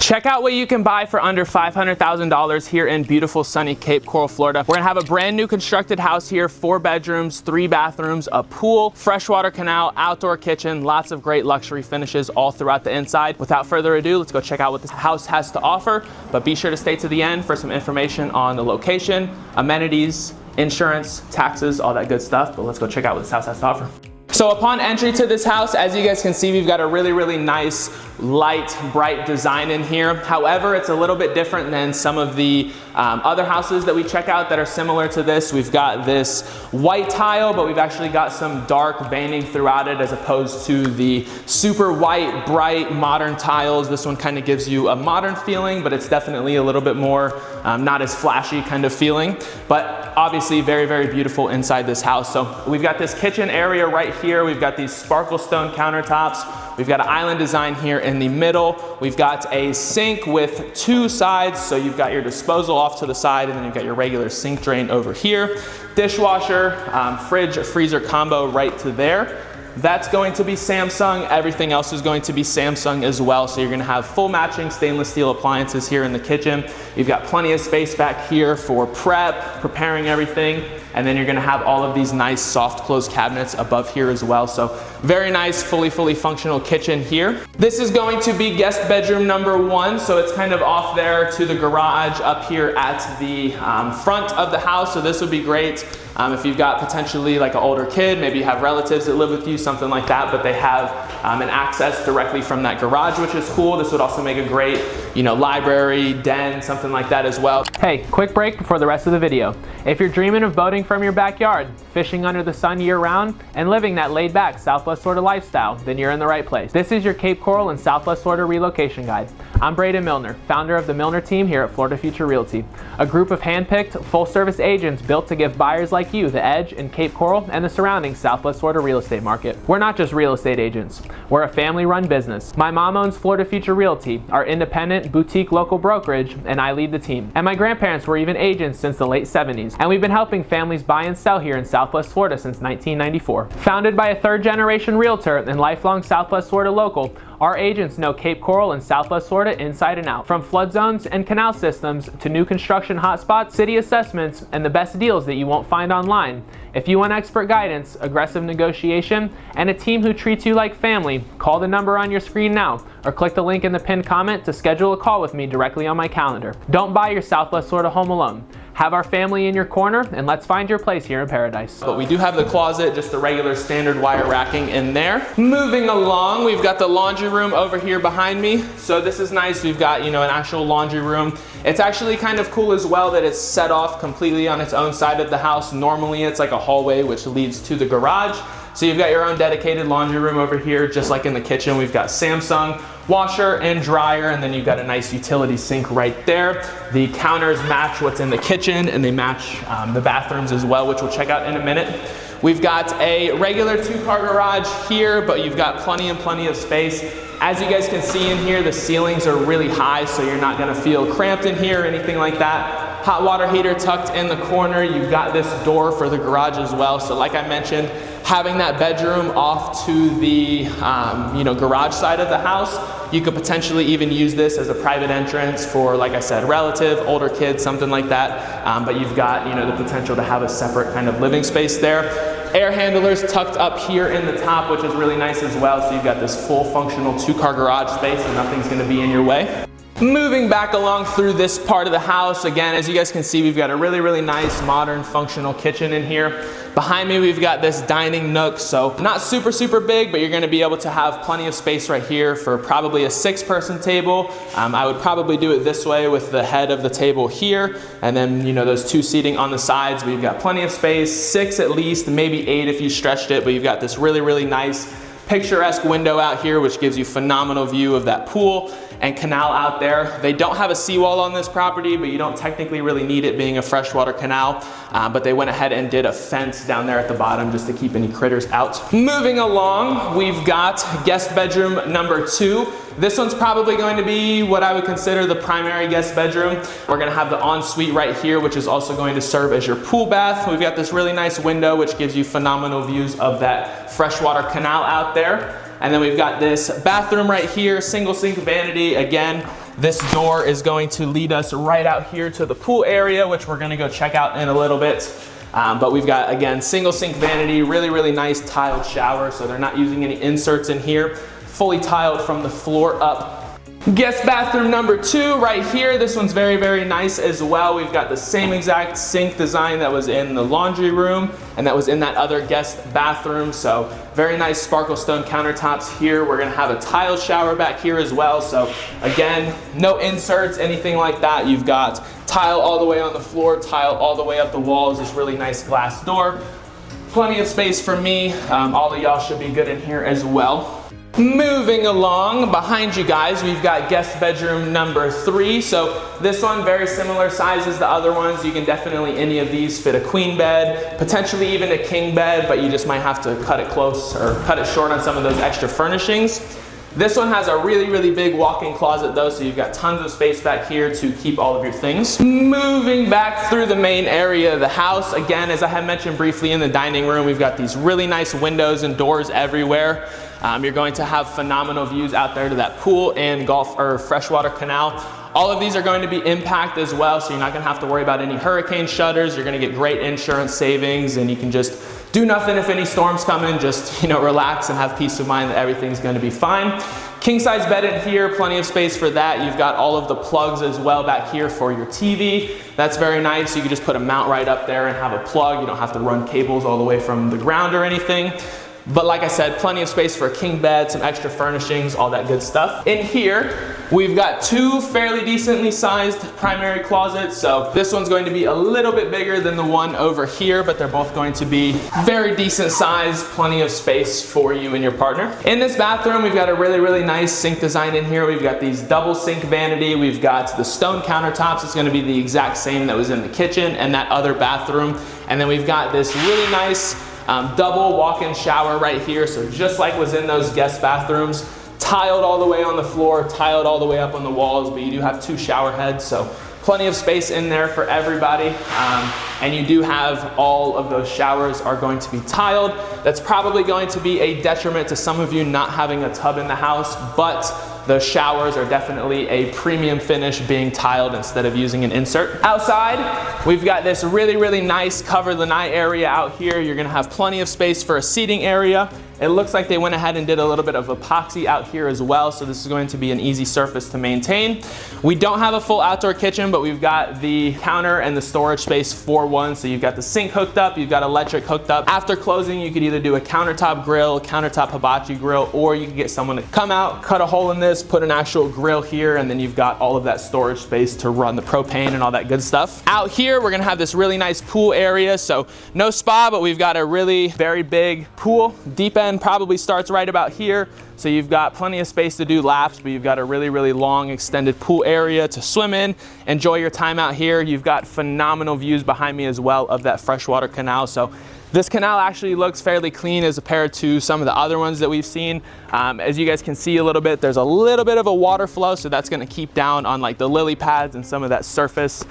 Check out what you can buy for under $500,000 here in beautiful sunny Cape Coral, Florida. We're gonna have a brand new constructed house here, 4 bedrooms, 3 bathrooms, a pool, freshwater canal, outdoor kitchen, lots of great luxury finishes all throughout the inside. Without further ado, let's go check out what this house has to offer. But be sure to stay to the end for some information on the location, amenities, insurance, taxes, all that good stuff. But let's go check out what this house has to offer. So upon entry to this house, as you guys can see, we've got a really nice, light, bright design in here. However, it's a little bit different than some of the other houses that we check out that are similar to this. We've got this white tile, but we've actually got some dark veining throughout it as opposed to the super white, bright, modern tiles. This one kind of gives you a modern feeling, but it's definitely a little bit more not as flashy kind of feeling. But obviously very beautiful inside this house. So we've got this kitchen area right here. We've got these sparkle stone countertops. We've got an island design here in the middle. We've got a sink with 2 sides. So you've got your disposal off to the side, and then you've got your regular sink drain over here. Dishwasher, fridge, freezer combo right to there. That's going to be Samsung. Everything else is going to be Samsung as well. So you're gonna have full matching stainless steel appliances here in the kitchen. You've got plenty of space back here for prep, preparing everything. And then you're gonna have all of these nice soft close cabinets above here as well. So very nice, fully functional kitchen here. This is going to be guest bedroom number 1. So it's kind of off there to the garage up here at the front of the house. So this would be great if you've got potentially like an older kid, maybe you have relatives that live with you, something like that, but they have an access directly from that garage, which is cool. This would also make a great, library, den, something like that as well. Hey, quick break before the rest of the video. If you're dreaming of boating from your backyard, fishing under the sun year-round, and living that laid-back Southwest Florida lifestyle, then you're in the right place. This is your Cape Coral and Southwest Florida relocation guide. I'm Milner, founder of the Milner team here at Florida Future Realty, a group of hand-picked, full-service agents built to give buyers like you the edge in Cape Coral and the surrounding Southwest Florida real estate market. We're not just real estate agents. We're a family-run business. My mom owns Florida Future Realty, our independent boutique local brokerage, and I lead the team. And my grandparents were even agents since the late 70s, and we've been helping families buy and sell here in Southwest Florida since 1994. Founded by a 3rd-generation realtor and lifelong Southwest Florida local, our agents know Cape Coral and Southwest Florida inside and out. From flood zones and canal systems to new construction hotspots, city assessments, and the best deals that you won't find online. If you want expert guidance, aggressive negotiation, and a team who treats you like family, call the number on your screen now or click the link in the pinned comment to schedule a call with me directly on my calendar. Don't buy your Southwest Florida home alone. Have our family in your corner, and let's find your place here in paradise. But we do have the closet, just the regular standard wire racking in there. Moving along, we've got the laundry room over here behind me. So this is nice. We've got, an actual laundry room. It's actually kind of cool as well that it's set off completely on its own side of the house. Normally it's like a hallway which leads to the garage. So you've got your own dedicated laundry room over here, just like in the kitchen. We've got Samsung washer and dryer, and then you've got a nice utility sink right there. The counters match what's in the kitchen, and they match the bathrooms as well, which we'll check out in a minute. We've got a regular 2-car garage here, but you've got plenty of space. As you guys can see in here, the ceilings are really high, so you're not gonna feel cramped in here or anything like that. Hot water heater tucked in the corner. You've got this door for the garage as well. So like I mentioned, having that bedroom off to the garage side of the house, you could potentially even use this as a private entrance for, like I said, relative, older kids, something like that. But you've got the potential to have a separate kind of living space there. Air handlers tucked up here in the top, which is really nice as well. So you've got this full functional 2-car garage space, and nothing's gonna be in your way. Moving back along through this part of the house, again, as you guys can see, we've got a really nice, modern, functional kitchen in here. Behind me, we've got this dining nook, so not super big, but you're gonna be able to have plenty of space right here for probably a 6-person table. I would probably do it this way with the head of the table here, and then those 2 seating on the sides. We've got plenty of space, 6 at least, maybe 8 if you stretched it, but you've got this really nice picturesque window out here, which gives you phenomenal view of that pool and canal out there. They don't have a seawall on this property, but you don't technically really need it being a freshwater canal, but they went ahead and did a fence down there at the bottom just to keep any critters out. Moving along, we've got guest bedroom number 2. This one's probably going to be what I would consider the primary guest bedroom. We're gonna have the ensuite right here, which is also going to serve as your pool bath. We've got this really nice window, which gives you phenomenal views of that freshwater canal out there. And then we've got this bathroom right here, single sink vanity. Again, This door is going to lead us right out here to the pool area, which we're gonna go check out in a little bit. But we've got, again, single sink vanity, really, really nice tiled shower, so they're not using any inserts in here. Fully tiled from the floor up. Guest bathroom number 2 right here. This one's very, very nice as well. We've got the same exact sink design that was in the laundry room and that was in that other guest bathroom. So very nice sparkle stone countertops here. We're gonna have a tiled shower back here as well. So again, no inserts, anything like that. You've got tile all the way on the floor, tile all the way up the walls, this really nice glass door. Plenty of space for me. All of y'all should be good in here as well. Moving along, behind you guys, we've got guest bedroom number 3. So this one, very similar size as the other ones. You can definitely, any of these fit a queen bed, potentially even a king bed, but you just might have to cut it close or cut it short on some of those extra furnishings. This one has a really, really big walk-in closet though, so you've got tons of space back here to keep all of your things. Moving back through the main area of the house, again, as I had mentioned briefly in the dining room, we've got these really nice windows and doors everywhere. You're going to have phenomenal views out there to that pool and golf or freshwater canal. All of these are going to be impact as well, so you're not gonna have to worry about any hurricane shutters. You're gonna get great insurance savings, and you can just do nothing if any storms come in. Just, relax and have peace of mind that everything's gonna be fine. King size bed in here, plenty of space for that. You've got all of the plugs as well back here for your TV. That's very nice. You can just put a mount right up there and have a plug. You don't have to run cables all the way from the ground or anything. But like I said, plenty of space for a king bed, some extra furnishings, all that good stuff. In here, we've got 2 fairly decently sized primary closets. So this one's going to be a little bit bigger than the one over here, but they're both going to be very decent size, plenty of space for you and your partner. In this bathroom, we've got a really, really nice sink design in here. We've got these double sink vanity. We've got the stone countertops. It's gonna be the exact same that was in the kitchen and that other bathroom. And then we've got this really nice double walk-in shower right here. So just like was in those guest bathrooms, tiled all the way on the floor, tiled all the way up on the walls, but you do have 2 shower heads, so plenty of space in there for everybody. And you do have all of those showers are going to be tiled. That's probably going to be a detriment to some of you not having a tub in the house, but those showers are definitely a premium finish being tiled instead of using an insert. Outside, we've got this really, really nice cover lanai area out here. You're gonna have plenty of space for a seating area. It looks like they went ahead and did a little bit of epoxy out here as well, so this is going to be an easy surface to maintain. We don't have a full outdoor kitchen, but we've got the counter and the storage space for one. So you've got the sink hooked up, you've got electric hooked up. After closing, you could either do a countertop grill, countertop hibachi grill, or you could get someone to come out, cut a hole in this, put an actual grill here, and then you've got all of that storage space to run the propane and all that good stuff. Out here, we're gonna have this really nice pool area. So no spa, but we've got a really very big pool. Deep end probably starts right about here. So you've got plenty of space to do laps, but you've got a really, really long extended pool area to swim in. Enjoy your time out here. You've got phenomenal views behind me as well of that freshwater canal. So this canal actually looks fairly clean as compared to some of the other ones that we've seen. As you guys can see a little bit, there's a little bit of a water flow, so that's gonna keep down on like the lily pads and some of that surface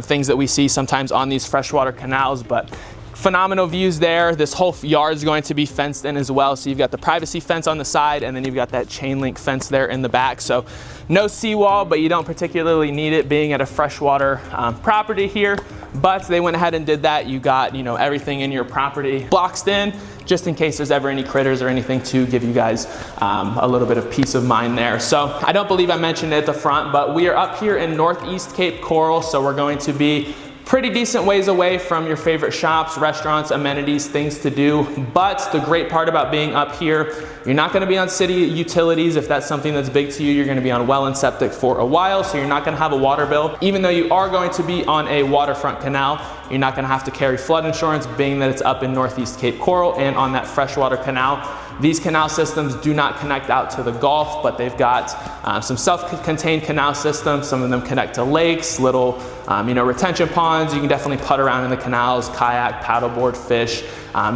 things that we see sometimes on these freshwater canals. But phenomenal views there. This whole yard is going to be fenced in as well. So you've got the privacy fence on the side, and then you've got that chain link fence there in the back. So no seawall, but you don't particularly need it being at a freshwater property here. But they went ahead and did that. You got, everything in your property boxed in, just in case there's ever any critters or anything, to give you guys a little bit of peace of mind there. So I don't believe I mentioned it at the front, but we are up here in Northeast Cape Coral. So we're going to be pretty decent ways away from your favorite shops, restaurants, amenities, things to do. But the great part about being up here, you're not gonna be on city utilities. If that's something that's big to you, you're gonna be on well and septic for a while, so you're not gonna have a water bill. Even though you are going to be on a waterfront canal, you're not gonna have to carry flood insurance, being that it's up in Northeast Cape Coral and on that freshwater canal. These canal systems do not connect out to the Gulf, but they've got some self-contained canal systems. Some of them connect to lakes, little retention ponds. You can definitely putt around in the canals, kayak, paddleboard, fish,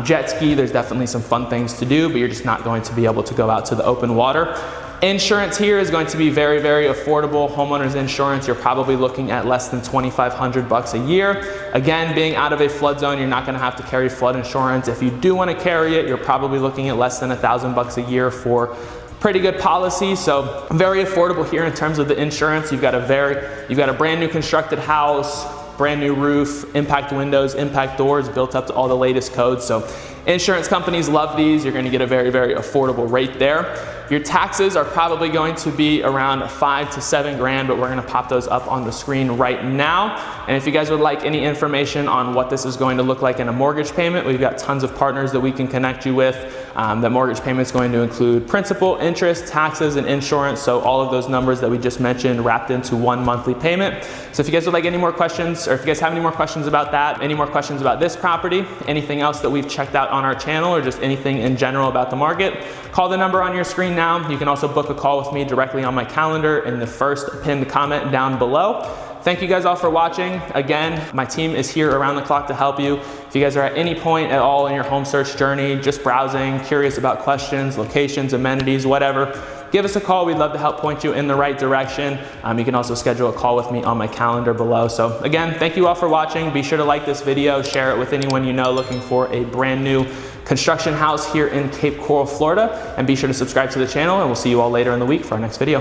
jet ski. There's definitely some fun things to do, but you're just not going to be able to go out to the open water. Insurance here is going to be very, very affordable. Homeowners insurance, you're probably looking at less than $2,500 a year. Again, being out of a flood zone, you're not gonna have to carry flood insurance. If you do wanna carry it, you're probably looking at less than $1,000 a year for pretty good policy, so very affordable here in terms of the insurance. You've got a brand new constructed house, brand new roof, impact windows, impact doors, built up to all the latest codes. So insurance companies love these. You're going to get a very, very affordable rate there. Your taxes are probably going to be around 5 to 7 grand, but we're going to pop those up on the screen right now. And if you guys would like any information on what this is going to look like in a mortgage payment, we've got tons of partners that we can connect you with. The mortgage payment is going to include principal, interest, taxes, and insurance. So all of those numbers that we just mentioned wrapped into one monthly payment. So if you guys would like any more questions, or if you guys have any more questions about that, any more questions about this property, anything else that we've checked out on our channel, or just anything in general about the market, call the number on your screen now. You can also book a call with me directly on my calendar in the first pinned comment down below. Thank you guys all for watching. Again, my team is here around the clock to help you. If you guys are at any point at all in your home search journey, just browsing, curious about questions, locations, amenities, whatever, give us a call. We'd love to help point you in the right direction. You can also schedule a call with me on my calendar below. So again, thank you all for watching. Be sure to like this video, share it with anyone you know looking for a brand new construction house here in Cape Coral, Florida, and be sure to subscribe to the channel, and we'll see you all later in the week for our next video.